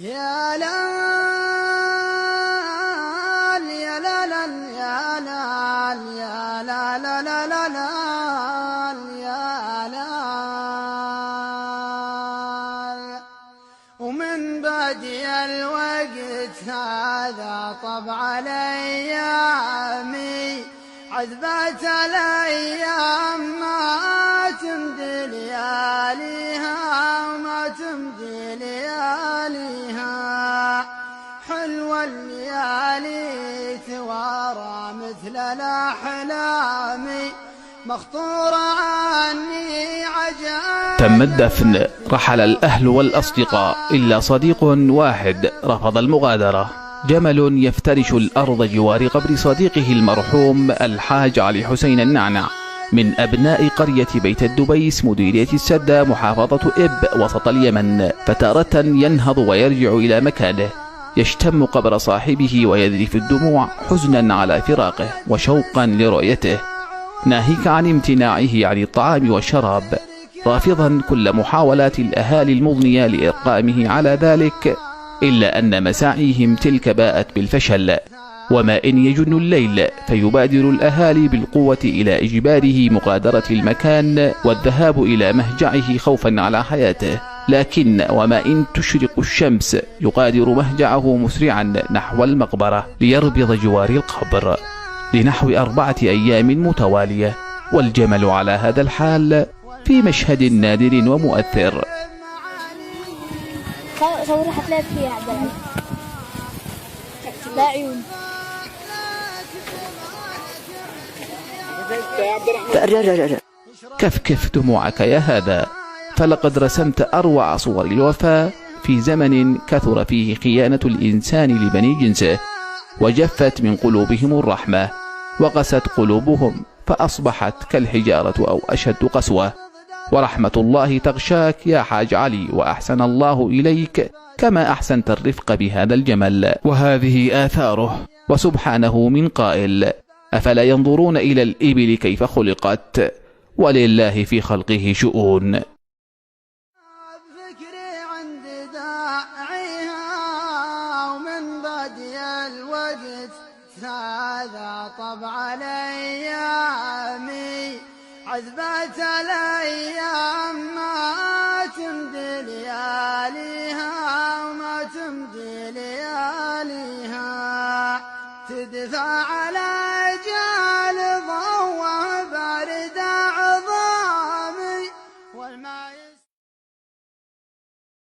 يا لا يا لا لا يا لا يا لا لا لا لا لا يا لا. ومن بدي الوقت هذا طبع الأيامي عذبت الأيام ما تمضي لياليها وما تمضي لياليها. حلوة الليالي ثوارى مثل الأحلام مخطورة عني عجائب. تم الدفن. رحل الأهل والأصدقاء إلا صديق واحد رفض المغادرة. جمل يفترش الأرض جوار قبر صديقه المرحوم الحاج علي حسين النعنع من أبناء قرية بيت الدبيس مديرية السدة محافظة إب وسط اليمن، فتارة ينهض ويرجع إلى مكانه يشتم قبر صاحبه ويذرف الدموع حزنا على فراقه وشوقا لرؤيته، ناهيك عن امتناعه عن الطعام والشراب، رافضا كل محاولات الأهالي المضنية لإرقامه على ذلك، إلا أن مساعيهم تلك باءت بالفشل. وما إن يجن الليل فيبادر الأهالي بالقوة إلى إجباره مغادرة المكان والذهاب إلى مهجعه خوفا على حياته، لكن وما إن تشرق الشمس يغادر مهجعه مسرعا نحو المقبرة ليربض جوار القبر لنحو 4 أيام متوالية، والجمل على هذا الحال في مشهد نادر ومؤثر. صورة حتلاقي فيها عبد العزيز لا عيون. كفكف دموعك يا هذا، فلقد رسمت أروع صور الوفاة في زمن كثر فيه خيانة الإنسان لبني جنسه، وجفت من قلوبهم الرحمة وقست قلوبهم فأصبحت كالحجارة أو أشد قسوة. ورحمة الله تغشاك يا حاج علي، وأحسن الله إليك كما أحسنت الرفق بهذا الجمل. وهذه آثاره، وسبحانه من قائل: أفلا ينظرون إلى الإبل كيف خلقت ولله في خلقه شؤون. فكري عند داعيها ومن بدي الوقت هذا طبع الأيام عذبت الأيام